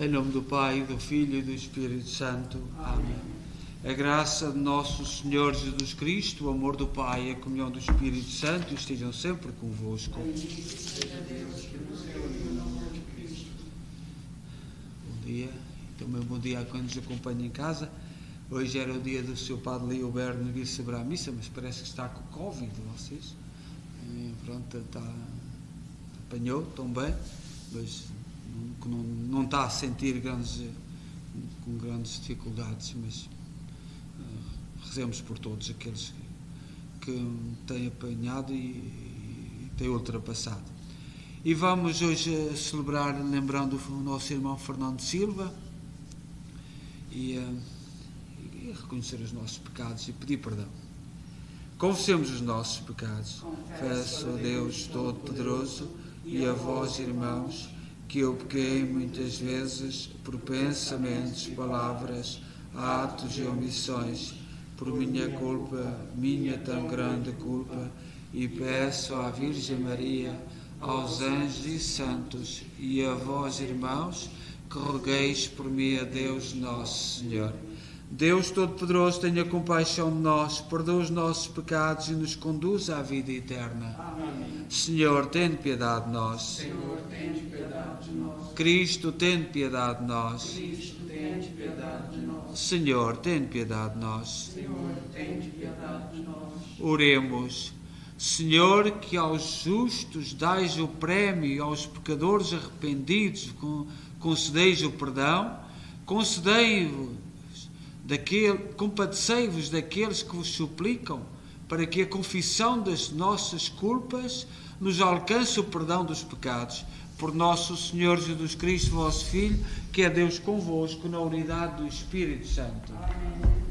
Em nome do Pai, do Filho e do Espírito Santo. Amém. A graça de nosso Senhor Jesus Cristo, o amor do Pai e a comunhão do Espírito Santo estejam sempre convosco. Bom dia. Também bom dia a quem nos acompanha em casa. Hoje era o dia do seu Padre Leoberto vir celebrar a missa, mas parece que está com Covid, vocês. Pronto, apanhou tão bem, mas não está a sentir com grandes dificuldades, mas rezemos por todos aqueles que têm apanhado e têm ultrapassado. E vamos hoje celebrar, lembrando o nosso irmão Fernando Silva e reconhecer os nossos pecados e pedir perdão. Confessemos os nossos pecados. Confesso a Deus Todo-Poderoso e a vós, irmãos, que eu pequei muitas vezes por pensamentos, palavras, atos e omissões, por minha culpa, minha tão grande culpa, e peço à Virgem Maria, aos anjos e santos, e a vós, irmãos, que rogueis por mim a Deus nosso Senhor. Deus Todo-Poderoso, tenha compaixão de nós, perdoa os nossos pecados e nos conduza à vida eterna. Amém. Senhor, tem piedade de nós. Senhor, tem piedade de nós. Cristo, tem piedade de nós. Cristo, tem piedade de nós. Senhor, tem piedade de nós. Senhor, tem piedade de nós. Oremos. Senhor, que aos justos dais o prémio e aos pecadores arrependidos concedeis o perdão, compadecei-vos daqueles que vos suplicam, para que a confissão das nossas culpas nos alcance o perdão dos pecados. Por nosso Senhor Jesus Cristo, vosso Filho, que é Deus convosco, na unidade do Espírito Santo. Amém.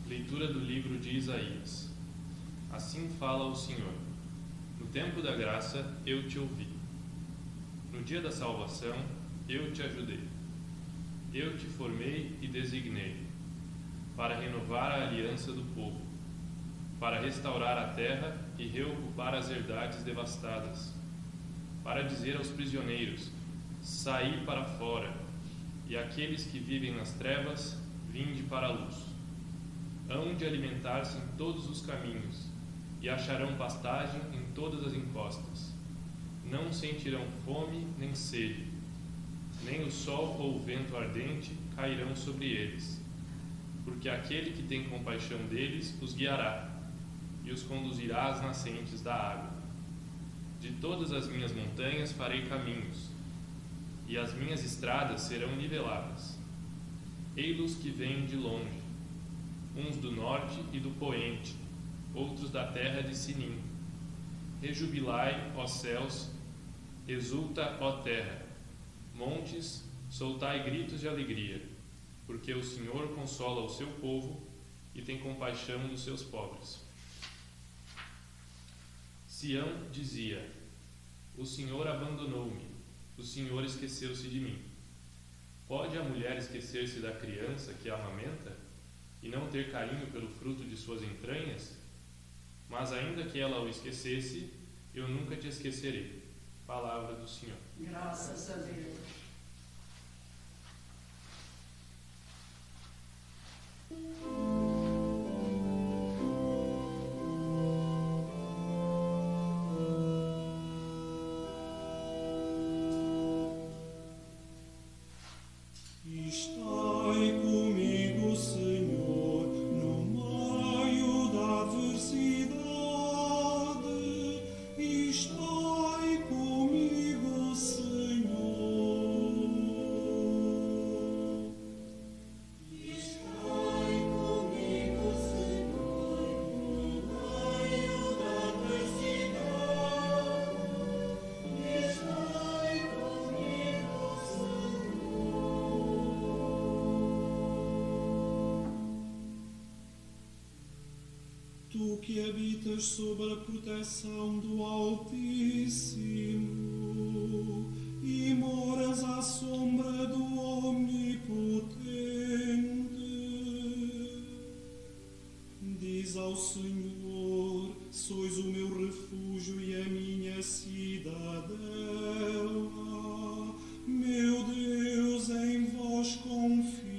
Leitura do livro de Isaías. Assim fala o Senhor: no tempo da graça eu te ouvi. No dia da salvação eu te ajudei. Eu te formei e designei, para renovar a aliança do povo, para restaurar a terra e reocupar as herdades devastadas, para dizer aos prisioneiros: saí para fora, e àqueles que vivem nas trevas, vinde para a luz. Hão de alimentar-se em todos os caminhos, e acharão pastagem em todas as encostas. Não sentirão fome nem sede, nem o sol ou o vento ardente cairão sobre eles, porque aquele que tem compaixão deles os guiará, e os conduzirá às nascentes da água. De todas as minhas montanhas farei caminhos, e as minhas estradas serão niveladas. Ei-los que vêm de longe, uns do norte e do poente, outros da terra de Sinim. Rejubilai, ó céus, exulta, ó terra. Montes, soltai gritos de alegria, porque o Senhor consola o seu povo e tem compaixão dos seus pobres. Sião dizia: o Senhor abandonou-me, o Senhor esqueceu-se de mim. Pode a mulher esquecer-se da criança que a amamenta e não ter carinho pelo fruto de suas entranhas? Mas ainda que ela o esquecesse, eu nunca te esquecerei. Palavra do Senhor. Graças a Deus. Tu que habitas sob a proteção do Altíssimo e moras à sombra do Omnipotente, Diz ao Senhor: sois o meu refúgio e a minha cidadela. Meu Deus, em vós confio.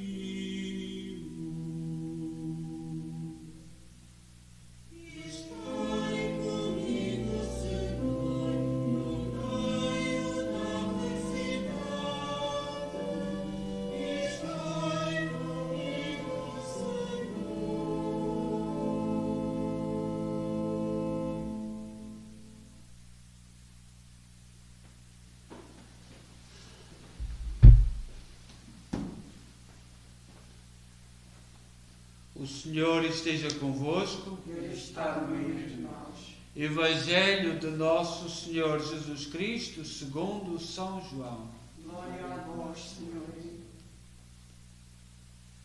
O Senhor esteja convosco. Ele está no meio de nós. Evangelho de nosso Senhor Jesus Cristo, segundo São João. Glória a vós, Senhor.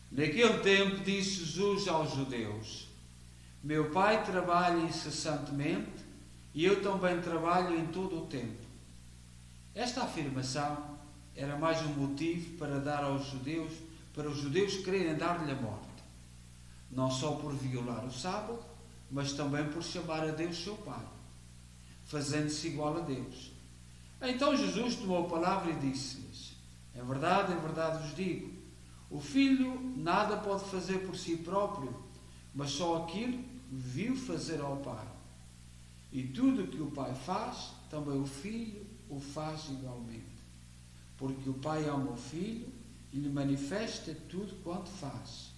Naquele tempo disse Jesus aos judeus: meu Pai trabalha incessantemente e eu também trabalho em todo o tempo. Esta afirmação era mais um motivo para dar aos judeus, para os judeus quererem dar-lhe a morte. Não só por violar o sábado, mas também por chamar a Deus seu Pai, fazendo-se igual a Deus. Então Jesus tomou a palavra e disse-lhes: em verdade vos digo, o Filho nada pode fazer por si próprio, mas só aquilo que viu fazer ao Pai. E tudo o que o Pai faz, também o Filho o faz igualmente. Porque o Pai ama o Filho e lhe manifesta tudo quanto faz.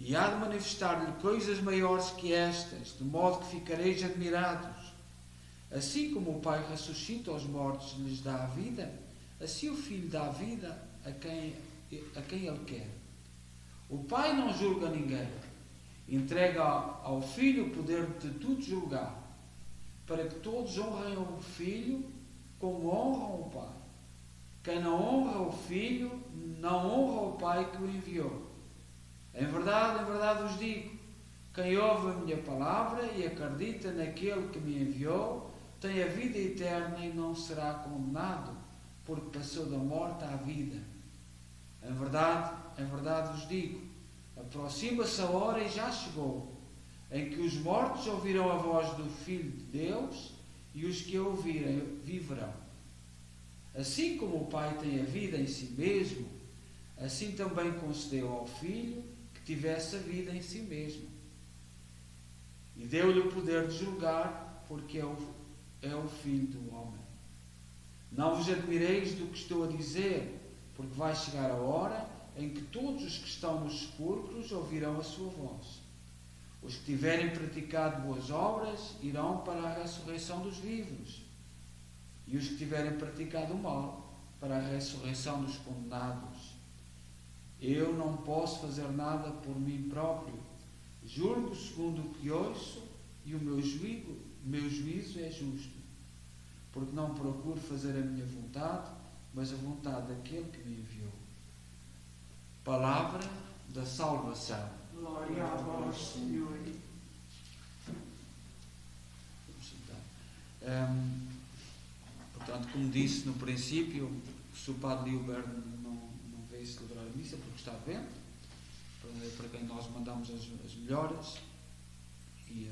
E há de manifestar-lhe coisas maiores que estas, de modo que ficareis admirados. Assim como o Pai ressuscita os mortos e lhes dá a vida, assim o Filho dá a vida a quem Ele quer. O Pai não julga ninguém, entrega ao Filho o poder de tudo julgar, para que todos honrem o Filho como honram o Pai. Quem não honra o Filho, não honra o Pai que o enviou. Em verdade vos digo, quem ouve a minha palavra e acredita naquele que me enviou, tem a vida eterna e não será condenado, porque passou da morte à vida. Em verdade vos digo, aproxima-se a hora e já chegou, em que os mortos ouvirão a voz do Filho de Deus, e os que a ouvirem viverão. Assim como o Pai tem a vida em si mesmo, assim também concedeu ao Filho que tivesse a vida em si mesmo. E deu-lhe o poder de julgar, porque é o Filho do homem. Não vos admireis do que estou a dizer, porque vai chegar a hora em que todos os que estão nos sepulcros ouvirão a sua voz. Os que tiverem praticado boas obras irão para a ressurreição dos vivos, e os que tiverem praticado o mal para a ressurreição dos condenados. Eu não posso fazer nada por mim próprio. Julgo segundo o que ouço, e o meu juízo é justo, porque não procuro fazer a minha vontade, mas a vontade daquele que me enviou. Palavra da salvação. Glória a vós, Senhor. Portanto, como disse no princípio, o Sr. Padre Lioberto não veio celebrar a missa porque está doente, para quem nós mandamos as melhoras e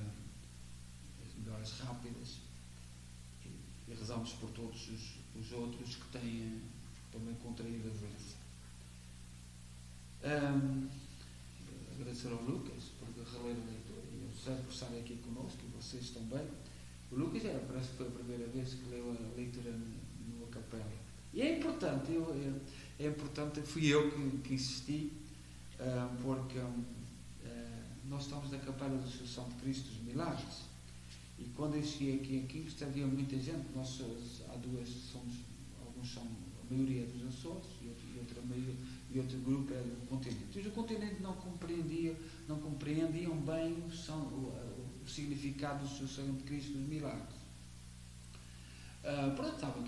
as melhoras rápidas, e rezamos por todos os outros que têm também contraído a doença. Agradecer ao Lucas por reler a leitura e ao Sérgio por estarem aqui connosco, e vocês também. O Lucas parece que foi a primeira vez que leu a leitura numa capela. E é importante, fui eu que insisti, porque nós estamos na capela do Seu Santo Cristo dos Milagres. E quando eu cheguei aqui em Quinto, havia muita gente. Nós há duas, alguns são a maioria dos Açores e outro grupo é do continente. E o continente não compreendiam bem o significado do Seu Santo Cristo dos Milagres. Pronto, sabem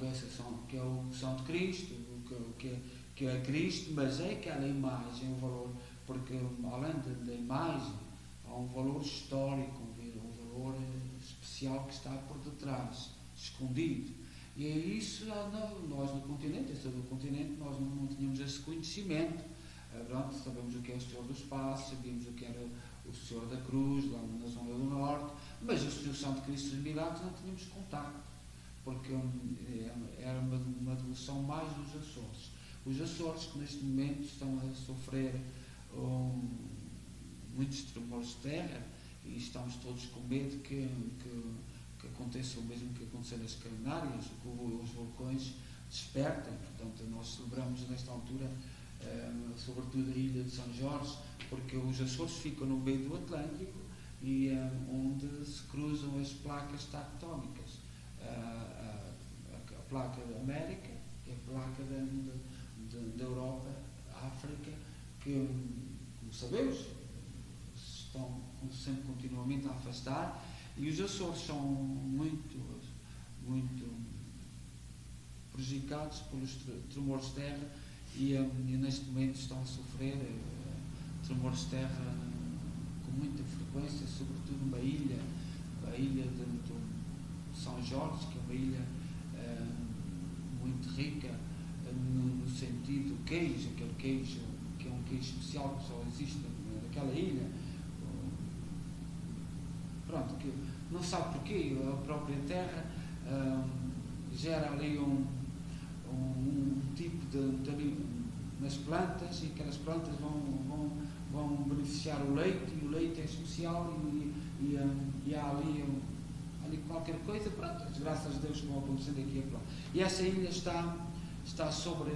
que é o Santo Cristo, que é Cristo, mas é aquela imagem, o valor, porque além da imagem há um valor histórico, um valor especial que está por detrás, escondido. E é isso, nós no continente, nós não tínhamos esse conhecimento. Pronto, sabemos o que é o Senhor do Espaço, sabíamos o que era o Senhor da Cruz, lá na zona do Norte, mas a Associação de Cristo dos Milagres não tínhamos contato, porque era uma devoção mais dos Açores. Os Açores que neste momento estão a sofrer muitos tremores de terra e estamos todos com medo que aconteça o mesmo que aconteceu nas Canárias, que os vulcões despertem. Portanto, nós celebramos nesta altura sobretudo a ilha de São Jorge, porque os Açores ficam no meio do Atlântico e onde se cruzam as placas tectónicas, a placa da América e a placa da Europa, África, que, como sabemos, estão sempre continuamente a afastar, e os Açores são muito prejudicados pelos tremores de terra e neste momento estão a sofrer tremores de terra com muita frequência, sobretudo a ilha de São Jorge, que é uma ilha muito rica no sentido do queijo, aquele queijo que é um queijo especial que só existe naquela ilha. Pronto, que não sabe porquê, a própria terra gera ali um tipo de nas plantas, e aquelas plantas vão beneficiar o leite, e o leite é especial, e há ali qualquer coisa, pronto, graças a Deus, como acontecendo aqui e lá. E essa ilha está sobre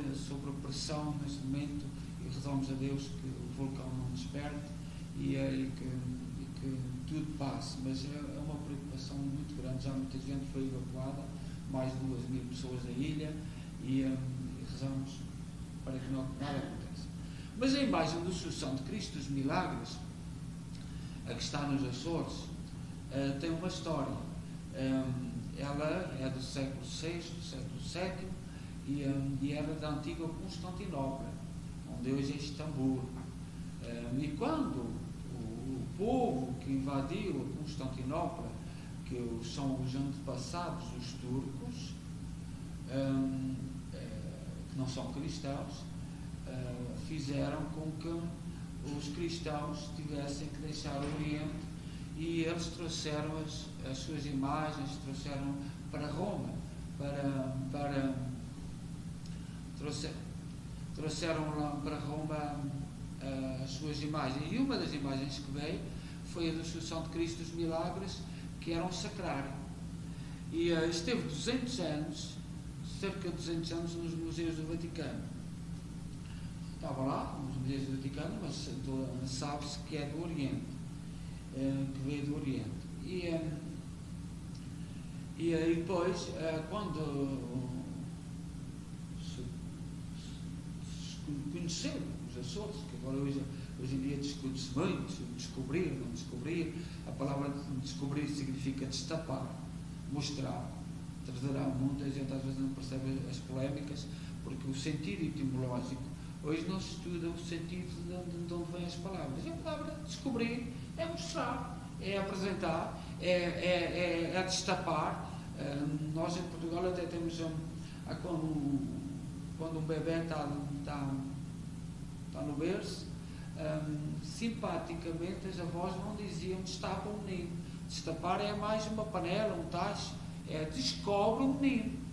pressão neste momento, e rezamos a Deus que o vulcão não desperte e que tudo passe, mas é uma preocupação muito grande. Já muita gente foi evacuada, mais de 2.000 pessoas da ilha, e rezamos para que nada aconteça. Mas a imagem da Associação de Cristo dos Milagres, a que está nos Açores, tem uma história. Ela é do século VI, do século VII, e era da antiga Constantinopla, onde hoje é Istambul. E quando o povo que invadiu a Constantinopla, que são os antepassados dos turcos, que não são cristãos, fizeram com que os cristãos tivessem que deixar o Oriente, e eles trouxeram as suas imagens, trouxeram para Roma, trouxeram lá para Roma as suas imagens, e uma das imagens que veio foi a da Associação de Cristo dos Milagres, que era um sacrário, e esteve 200 anos, cerca de 200 anos, nos museus do Vaticano. Estava lá nos museus do Vaticano, mas sabe-se que é do Oriente, que veio do Oriente. E depois, quando se conheceram os Açores, que agora hoje em dia discute-se muito, descobrir, não descobrir, a palavra descobrir significa destapar, mostrar, trazer ao mundo. A gente às vezes não percebe as polémicas, porque o sentido etimológico, hoje não se estuda o sentido de onde vêm as palavras. E a palavra descobrir é mostrar, é apresentar, é destapar. Nós em Portugal até temos, quando um bebê está no berço, simpaticamente as avós não diziam destapa o menino. Destapar é mais uma panela, um tacho, descobre o menino.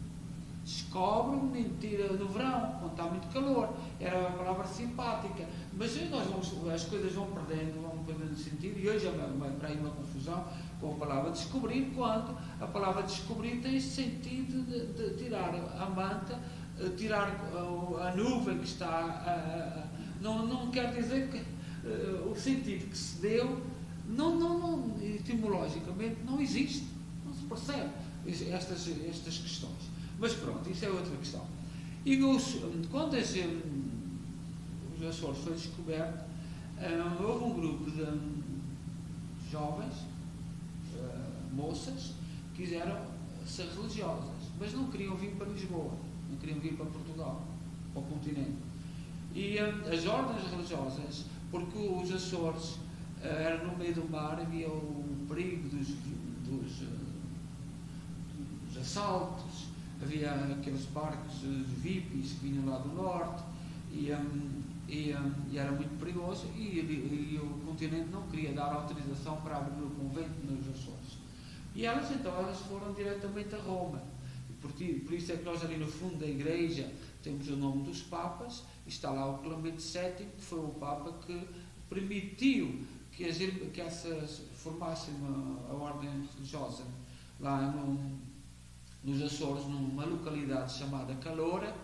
Descobre o menino, tira no verão, quando está muito calor. Era uma palavra simpática. Mas as coisas vão perdendo sentido, e hoje é para aí uma confusão com a palavra descobrir, quando a palavra descobrir tem esse sentido de tirar a manta, tirar a nuvem que está. Não quer dizer que o sentido que se deu, etimologicamente, não existe, não se percebe estas questões. Mas pronto, isso é outra questão. E quando os Açores foi descoberto, houve um grupo de jovens, moças, que quiseram ser religiosas, mas não queriam vir para Lisboa, não queriam vir para Portugal, para o continente. E as ordens religiosas, porque os Açores eram no meio do mar, havia o perigo dos assaltos, havia aqueles barcos VIPs que vinham lá do norte, e e era muito perigoso, e o continente não queria dar autorização para abrir o convento nos Açores. E elas foram diretamente a Roma. E por isso é que nós ali no fundo da igreja temos o nome dos papas, e está lá o Clemente VII, que foi o papa que permitiu que formasse a ordem religiosa lá nos Açores, numa localidade chamada Caloura,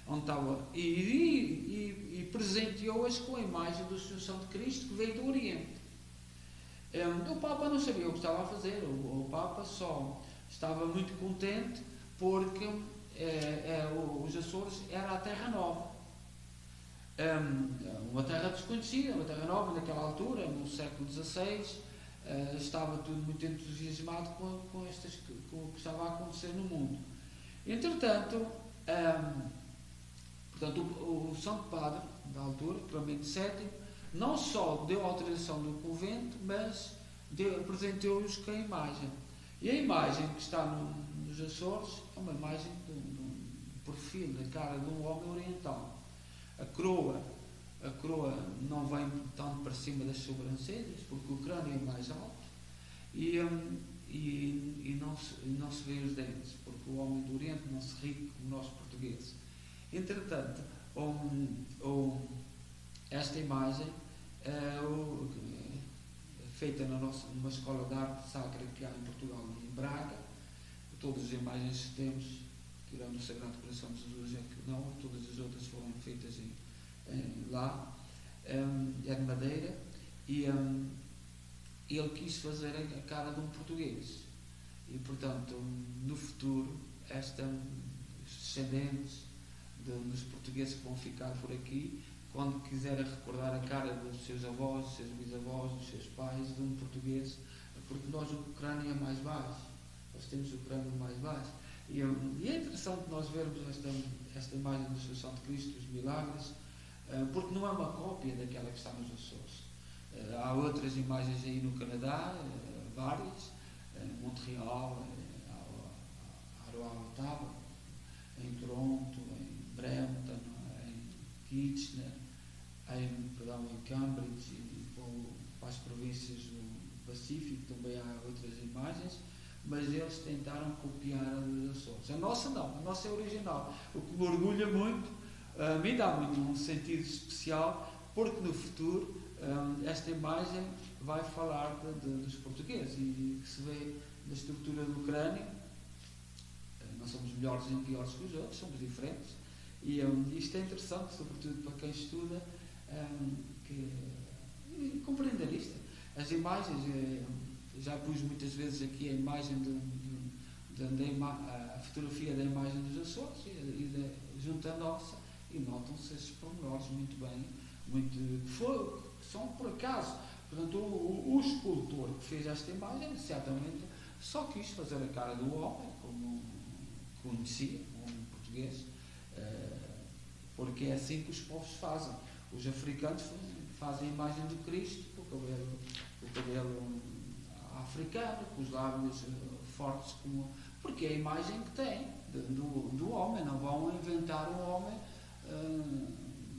onde estava, e presenteou-as com a imagem do Assunção de Cristo que veio do Oriente. O Papa não sabia o que estava a fazer, o Papa só estava muito contente porque os Açores era a terra nova, uma terra desconhecida, uma terra nova naquela altura, no século XVI. Estava tudo muito entusiasmado com o que estava a acontecer no mundo. Entretanto, o Santo Padre da altura, Clemente VII, não só deu a autorização do convento, mas apresentou-os com a imagem. E a imagem que está nos Açores é uma imagem do perfil da cara de um homem oriental. A coroa não vem tanto para cima das sobrancelhas, porque o crânio é mais alto, e não se vê os dentes, porque o homem do Oriente não se ri como nós portugueses. Entretanto, esta imagem feita numa escola de arte sacra que há em Portugal, em Braga. Todas as imagens que temos, tirando o Sagrado Coração de Jesus, é que não, todas as outras foram feitas lá, é de madeira, e ele quis fazer a cara de um português, e portanto no futuro os descendentes dos portugueses que vão ficar por aqui, quando quiserem recordar a cara dos seus avós, dos seus bisavós, dos seus pais, de um português, porque nós o crânio é mais baixo, nós temos o crânio mais baixo, e é interessante nós vermos esta imagem do Seu Santo Cristo, os milagres, porque não é uma cópia daquela que está nos Açores. Há outras imagens aí no Canadá, várias, em Montreal, Ottawa, em Toronto, em Brampton, em Kitchener, em Cambridge, e para as províncias do Pacífico também há outras imagens, mas eles tentaram copiar a dos Açores. A nossa não, a nossa é original, o que me orgulha muito, me dá muito um sentido especial, porque no futuro esta imagem vai falar dos portugueses, e que se vê na estrutura do crânio. Não somos melhores nem piores que os outros, somos diferentes, e isto é interessante, sobretudo para quem estuda, compreender isto. As imagens, já pus muitas vezes aqui a imagem a fotografia da imagem dos Açores, junto à nossa, e notam-se esses pormenores muito bem, que são por acaso. Portanto, o escultor que fez esta imagem, certamente, só quis fazer a cara do homem, como conhecia, um português, porque é assim que os povos fazem. Os africanos fazem a imagem do Cristo com o cabelo africano, com os lábios fortes, porque é a imagem que tem do homem. Não vão inventar um homem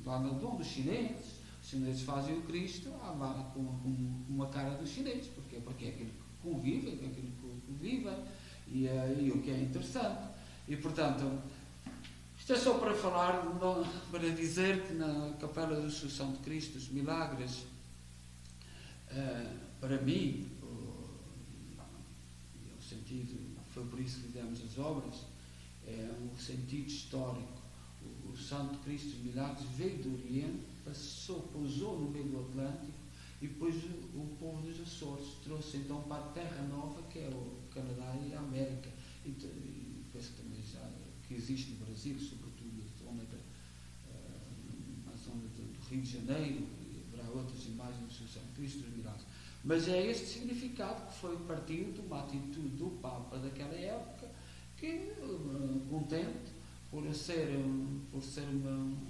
lá dos chineses. Os chineses fazem o Cristo lá com uma cara dos chineses, porque é aquilo que convive, e o que é interessante. E portanto, isto é só para falar, para dizer que na Capela da Assunção de Cristo, os milagres, para mim, o sentido, foi por isso que fizemos as obras, é um sentido histórico. O Santo Cristo dos Milagres veio do Oriente, pousou no meio do Atlântico, e depois o povo dos Açores trouxe então para a Terra Nova, que é o Canadá e a América, e penso que também já que existe no Brasil, sobretudo na zona do Rio de Janeiro, e haverá outras imagens do Santo Cristo dos Milagres. Mas é este significado que foi partido de uma atitude do Papa daquela época, que, contente por ser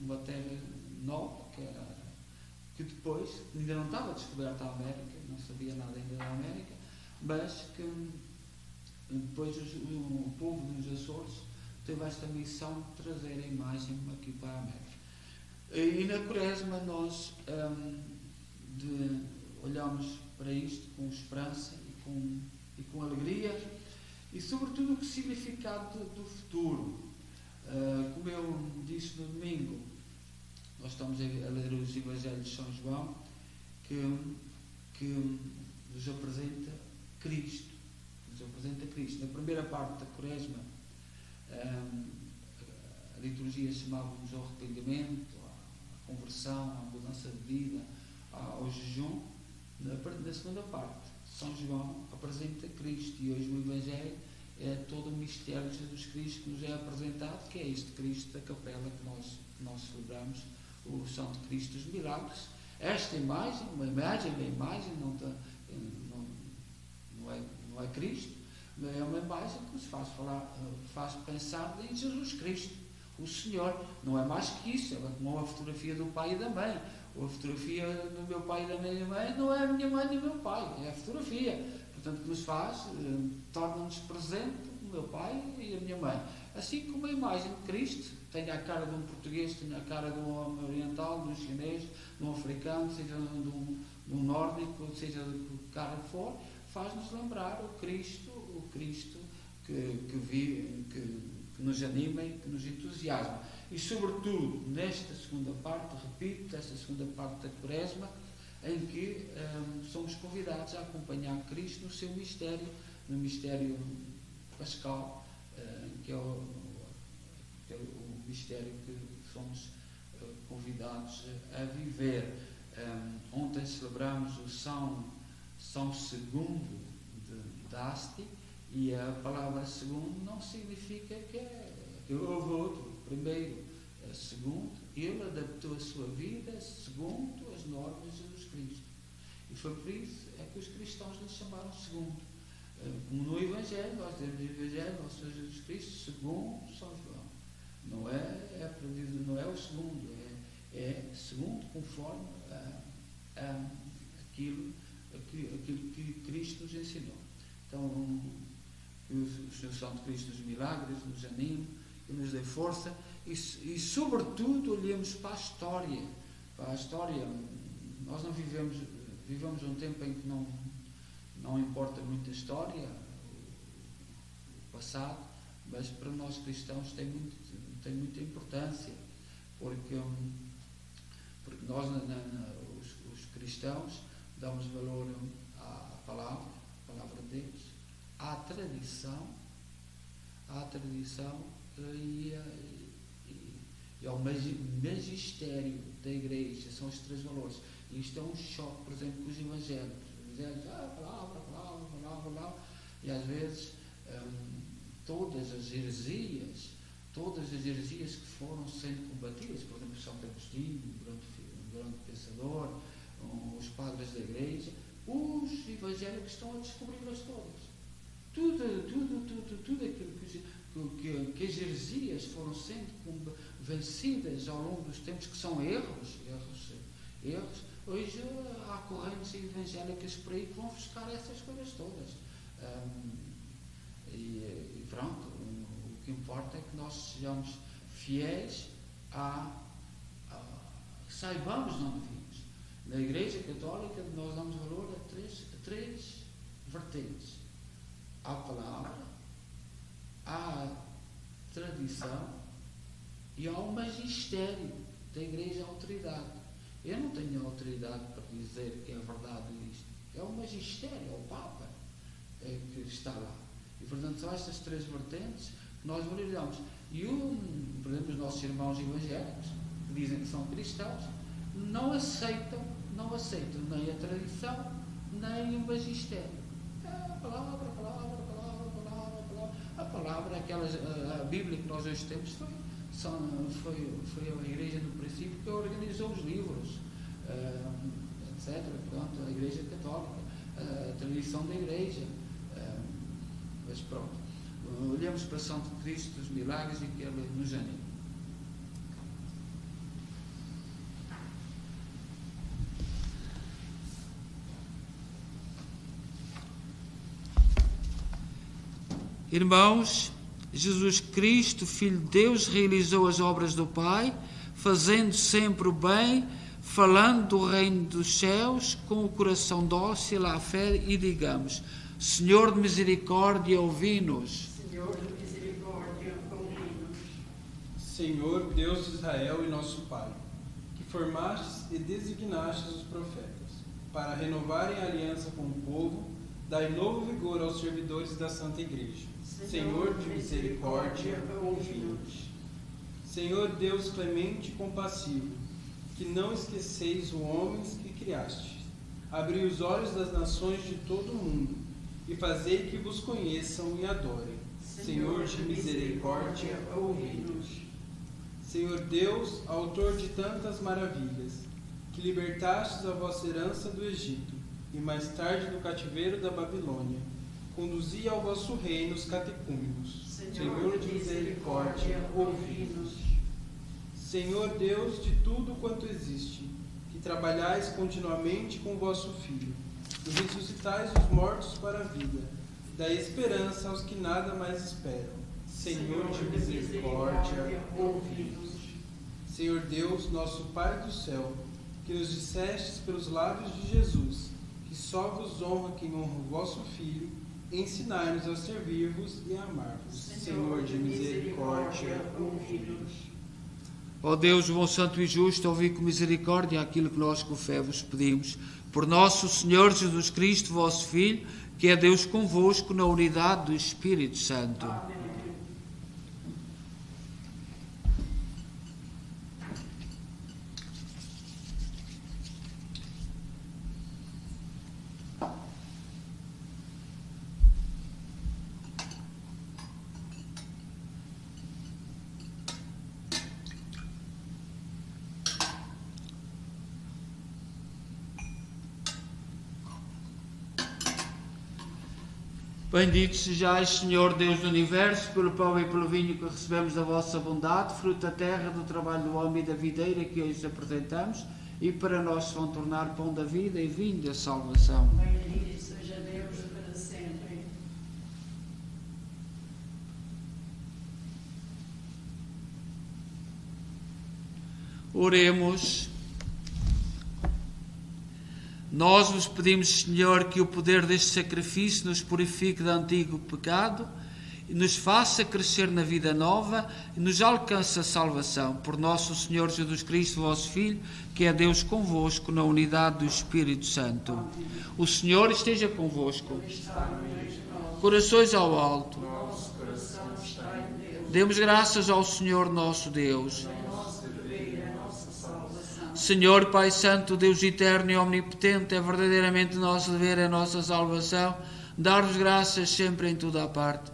uma terra nova, que depois ainda não estava descoberta a América, não sabia nada ainda da América, mas que depois o povo dos Açores teve esta missão de trazer a imagem aqui para a América. E na Quaresma nós olhamos para isto com esperança e com alegria, e sobretudo o que significado do futuro. Como eu disse no domingo, nós estamos a ler os Evangelhos de São João, que nos apresenta Cristo. Na primeira parte da Quaresma, a liturgia chamava-nos ao arrependimento, à conversão, à mudança de vida, ao jejum. Na segunda parte, São João apresenta Cristo, e hoje o Evangelho é todo o mistério de Jesus Cristo que nos é apresentado, que é este Cristo da capela que nós celebramos, o Santo Cristo dos Milagres. Esta imagem, uma imagem não é Cristo, mas é uma imagem que nos faz pensar em Jesus Cristo, o Senhor. Não é mais que isso, é como a fotografia do pai e da mãe. A fotografia do meu pai e da minha mãe não é a minha mãe e o meu pai, é a fotografia. Portanto, que nos torna-nos presente o meu pai e a minha mãe. Assim como a imagem de Cristo tem a cara de um português, tem a cara de um oriental, de um chinês, de um africano, seja de um nórdico, seja do cara que for, faz-nos lembrar o Cristo que vive, que nos anima e que nos entusiasma. E sobretudo nesta segunda parte, repito, esta segunda parte da Quaresma, em que somos convidados a acompanhar Cristo no seu mistério, no mistério pascal, que é o mistério que somos convidados a viver. Ontem celebramos o São Segundo de Asti, e a palavra segundo não significa que houve outro, primeiro, segundo. Ele adaptou a sua vida segundo as normas de Jesus Cristo. E foi por isso que os cristãos lhe chamaram segundo. Como no Evangelho, nós temos o Evangelho, nosso Senhor Jesus Cristo, segundo São João. Não é o segundo, é segundo conforme aquilo que Cristo nos ensinou. Então, que o Senhor Santo Cristo dos Milagres nos anime, que nos dê força e sobretudo olhemos para a história. Nós não vivemos um tempo em que não importa muito a história, o passado, mas para nós cristãos tem muita importância, porque nós, os cristãos, damos valor à palavra de Deus, à tradição e ao magistério da Igreja. São os três valores. E isto é um choque, por exemplo, com os Evangelhos. Os Evangelhos, palavra, e às vezes todas as heresias que foram sendo combatidas, por exemplo, São Agostinho, um grande pensador, os padres da Igreja, os evangélicos estão a descobri-las todas. Tudo aquilo que as heresias foram sendo vencidas ao longo dos tempos, que são erros. Hoje há correntes evangélicas por aí que vão buscar essas coisas todas. E pronto, o que importa é que nós sejamos fiéis saibamos de onde vimos. Na Igreja Católica nós damos valor a três vertentes: à palavra, à tradição e ao magistério da Igreja, à autoridade. Eu não tenho autoridade para dizer que é verdade isto. É o magistério, é o Papa que está lá. E portanto são estas três vertentes que nós valorizamos. E por exemplo, os nossos irmãos evangélicos, que dizem que são cristãos, não aceitam nem a tradição, nem o magistério. A palavra. A palavra, a Bíblia que nós hoje temos foi a Igreja no princípio que organizou os livros, etc. Pronto, a Igreja Católica, a tradição da Igreja. Mas pronto, olhamos para Santo Cristo dos Milagres e que Ele nos anime. Irmãos, Jesus Cristo, Filho de Deus, realizou as obras do Pai, fazendo sempre o bem, falando do reino dos céus, com o coração dócil à fé, e digamos: Senhor de misericórdia, ouvi-nos. Senhor de misericórdia, ouvi-nos. Senhor, Deus de Israel e nosso Pai, que formastes e designastes os profetas, para renovarem a aliança com o povo, dai novo vigor aos servidores da Santa Igreja. Senhor de misericórdia, ouvi-nos. Senhor Deus clemente e compassivo, que não esqueceis os homens que criastes, abri os olhos das nações de todo o mundo, e fazei que vos conheçam e adorem. Senhor de misericórdia, ouvi-nos. Senhor Deus, autor de tantas maravilhas, que libertastes a vossa herança do Egito, e mais tarde do cativeiro da Babilônia, conduzi ao vosso reino os catecúmenos. Senhor de misericórdia, ouvi-nos. Senhor Deus de tudo quanto existe, que trabalhais continuamente com o vosso Filho, e ressuscitais os mortos para a vida, dai esperança aos que nada mais esperam. Senhor de misericórdia, ouvi-nos. Senhor Deus, nosso Pai do céu, que nos dissestes pelos lábios de Jesus, que só vos honra quem honra o vosso Filho, ensinai-nos a servir-vos e a amar-vos. Senhor de misericórdia, ouvi-nos. Ó Deus, bom, santo e justo, ouvi com misericórdia aquilo que nós com fé vos pedimos. Por nosso Senhor Jesus Cristo, vosso Filho, que é Deus convosco na unidade do Espírito Santo. Amém. Bendito sejais, Senhor Deus do Universo, pelo pão e pelo vinho que recebemos da vossa bondade, fruto da terra, do trabalho do homem e da videira que hoje apresentamos, e para nós se vão tornar pão da vida e vinho da salvação. Bendito seja Deus para sempre. Oremos. Nós vos pedimos, Senhor, que o poder deste sacrifício nos purifique do antigo pecado e nos faça crescer na vida nova e nos alcance a salvação. Por nosso Senhor Jesus Cristo, vosso Filho, que é Deus convosco na unidade do Espírito Santo. O Senhor esteja convosco. Corações ao alto. Demos graças ao Senhor nosso Deus. Senhor Pai Santo, Deus eterno e omnipotente, é verdadeiramente nosso dever, é nossa salvação, dar-vos graças sempre em toda a parte.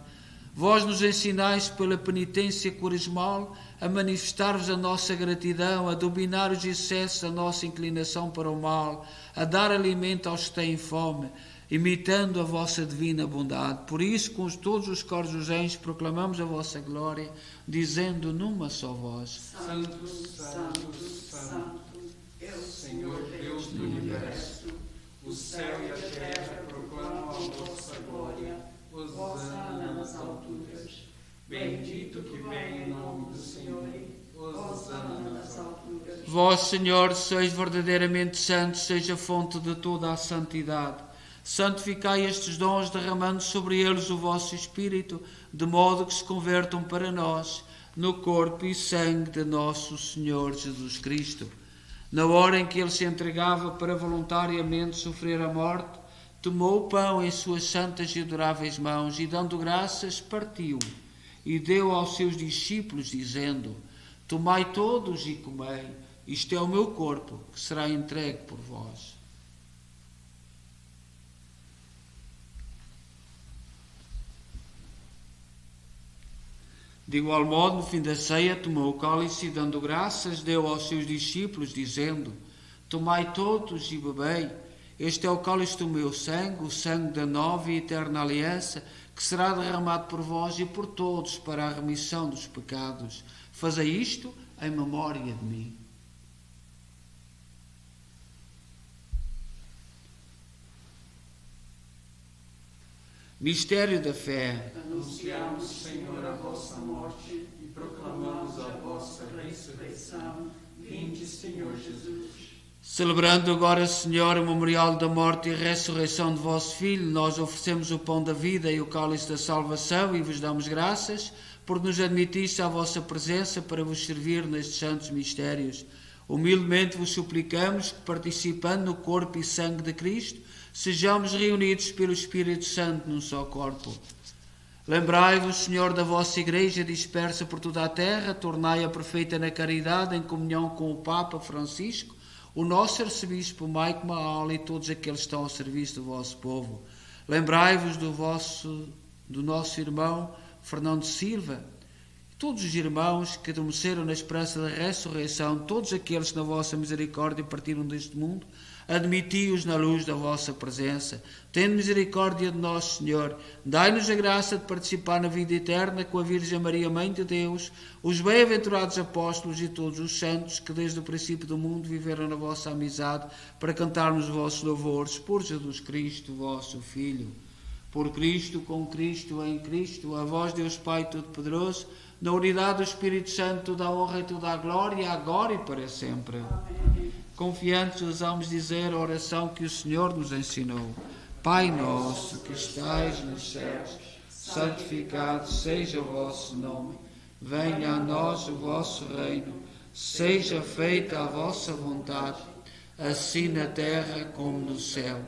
Vós nos ensinais pela penitência quaresmal a manifestar-vos a nossa gratidão, a dominar os excessos da nossa inclinação para o mal, a dar alimento aos que têm fome, imitando a vossa divina bondade. Por isso, com todos os coros dos anjos, proclamamos a vossa glória, dizendo numa só voz: Santo, santo, santo, é o Senhor Deus do universo. O céu e a terra proclamam a vossa glória. Hosana nas alturas. Bendito que vem em nome do Senhor. Hosana nas alturas. Vós, Senhor, sois verdadeiramente santos, seja a fonte de toda a santidade. Santificai estes dons, derramando sobre eles o vosso Espírito, de modo que se convertam para nós no corpo e sangue de nosso Senhor Jesus Cristo. Na hora em que ele se entregava para voluntariamente sofrer a morte, tomou o pão em suas santas e adoráveis mãos e, dando graças, partiu e deu aos seus discípulos, dizendo: Tomai todos e comei, isto é o meu corpo, que será entregue por vós. De igual modo, no fim da ceia, tomou o cálice e, dando graças, deu aos seus discípulos, dizendo: Tomai todos e bebei, este é o cálice do meu sangue, o sangue da nova e eterna aliança, que será derramado por vós e por todos para a remissão dos pecados. Fazei isto em memória de mim. Mistério da fé. Anunciamos, Senhor, a vossa morte e proclamamos a vossa ressurreição. Vinde, Senhor Jesus. Celebrando agora, Senhor, o memorial da morte e ressurreição de vosso Filho, nós oferecemos o pão da vida e o cálice da salvação e vos damos graças por nos admitiste à vossa presença para vos servir nestes santos mistérios. Humildemente vos suplicamos que, participando no corpo e sangue de Cristo, sejamos reunidos pelo Espírito Santo num só corpo. Lembrai-vos, Senhor, da vossa Igreja dispersa por toda a terra, tornai-a perfeita na caridade, em comunhão com o Papa Francisco, o nosso arcebispo Maico Maal e todos aqueles que estão ao serviço do vosso povo. Lembrai-vos do nosso irmão Fernando Silva, todos os irmãos que adormeceram na esperança da ressurreição, todos aqueles que na vossa misericórdia partiram deste mundo, admiti-os na luz da vossa presença. Tende misericórdia de nós, Senhor. Dai-nos a graça de participar na vida eterna com a Virgem Maria, Mãe de Deus, os bem-aventurados apóstolos e todos os santos que desde o princípio do mundo viveram na vossa amizade, para cantarmos os vossos louvores por Jesus Cristo, vosso Filho. Por Cristo, com Cristo, em Cristo, a vós, Deus Pai Todo-Poderoso, na unidade do Espírito Santo, toda a honra e toda a glória, agora e para sempre. Confiantes ousamos dizer a oração que o Senhor nos ensinou. Pai nosso que estais nos céus, santificado seja o vosso nome. Venha a nós o vosso reino. Seja feita a vossa vontade, assim na terra como no céu.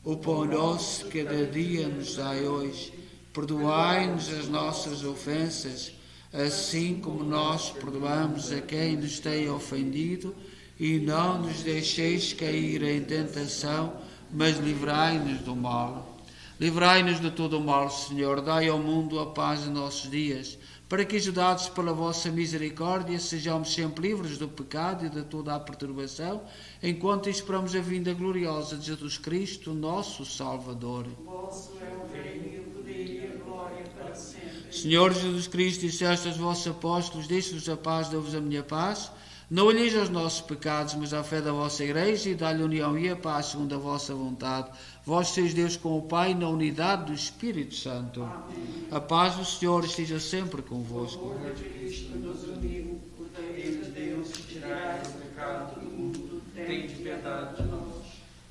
O pão nosso que cada dia nos dai hoje. Perdoai-nos as nossas ofensas, assim como nós perdoamos a quem nos tem ofendido, e não nos deixeis cair em tentação, mas livrai-nos do mal. Livrai-nos de todo o mal, Senhor. Dai ao mundo a paz em nossos dias, para que, ajudados pela vossa misericórdia, sejamos sempre livres do pecado e de toda a perturbação, enquanto esperamos a vinda gloriosa de Jesus Cristo, nosso Salvador. Vosso é o reino e o poder e a glória para sempre. Senhor Jesus Cristo, disseste aos vossos apóstolos, deixe-vos a paz, dou-vos a minha paz. Não olheis aos nossos pecados, mas à fé da vossa Igreja, e dá-lhe união e a paz segundo a vossa vontade. Vós sois Deus com o Pai, na unidade do Espírito Santo. Amém. A paz do Senhor esteja sempre convosco. O amor de Cristo nos uniu, o Cordeiro de Deus que tirais o pecado do mundo, Tende piedade de nós.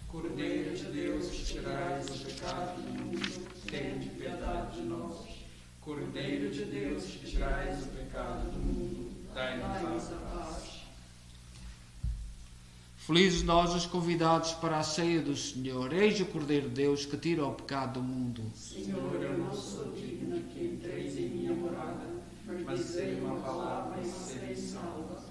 Cordeiro de Deus, que tirais o pecado do mundo, tende piedade de nós. Cordeiro de Deus, que tirais o pecado do mundo, dai-nos a paz. Felizes nós os convidados para a ceia do Senhor. Eis o Cordeiro de Deus que tira o pecado do mundo. Senhor, eu não sou digna que entreis em minha morada, mas dizei uma palavra e serei salva.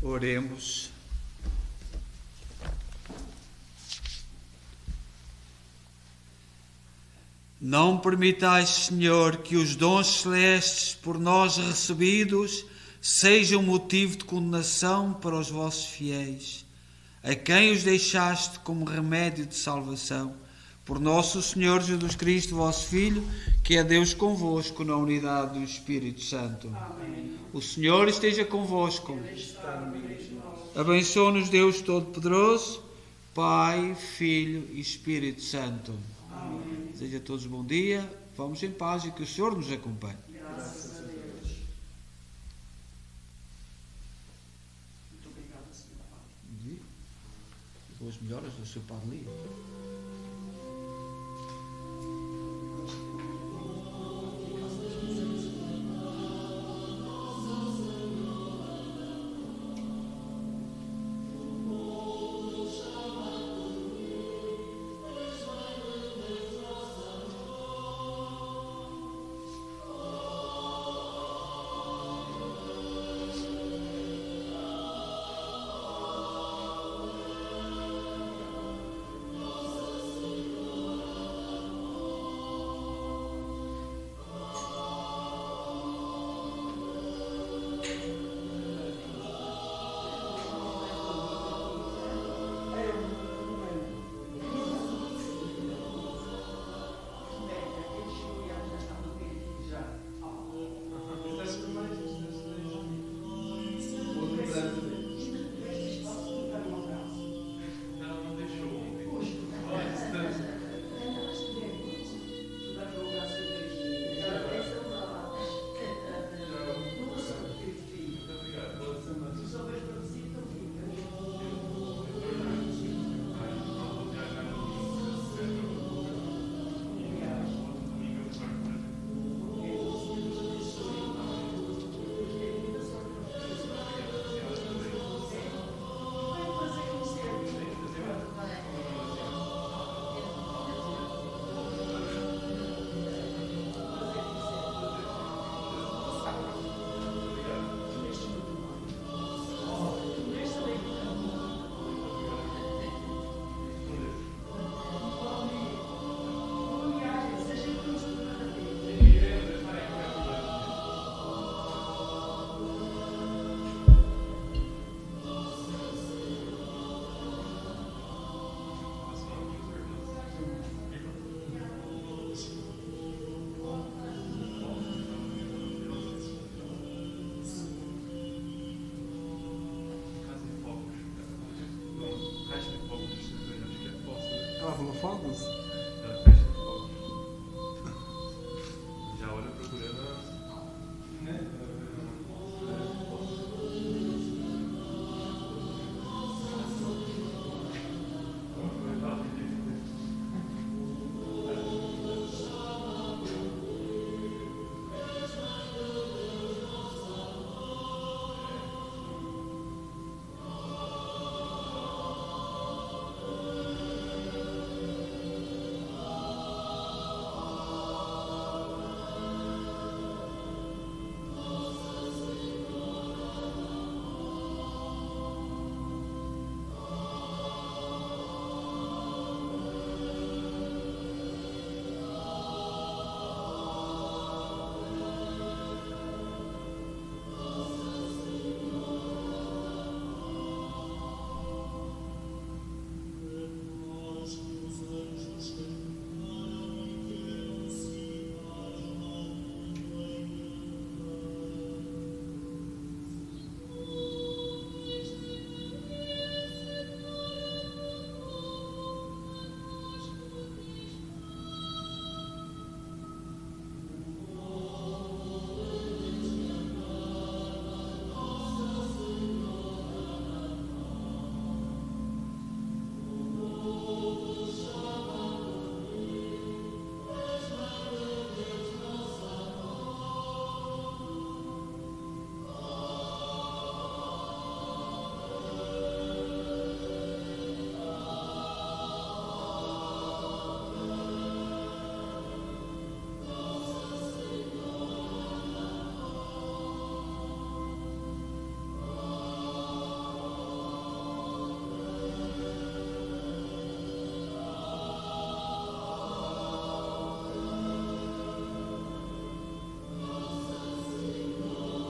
Oremos. Não permitais, Senhor, que os dons celestes por nós recebidos sejam motivo de condenação para os vossos fiéis, a quem os deixaste como remédio de salvação, por nosso Senhor Jesus Cristo, vosso Filho, que é Deus convosco na unidade do Espírito Santo. Amém. O Senhor esteja convosco. Ele está no meio de nós. Abençoe-nos Deus Todo-Poderoso, Pai, Filho e Espírito Santo. Amém. Desejo a todos bom dia, vamos em paz e que o Senhor nos acompanhe. Graças a Deus. Muito obrigada, senhora. Boas melhoras do seu Padre Lio.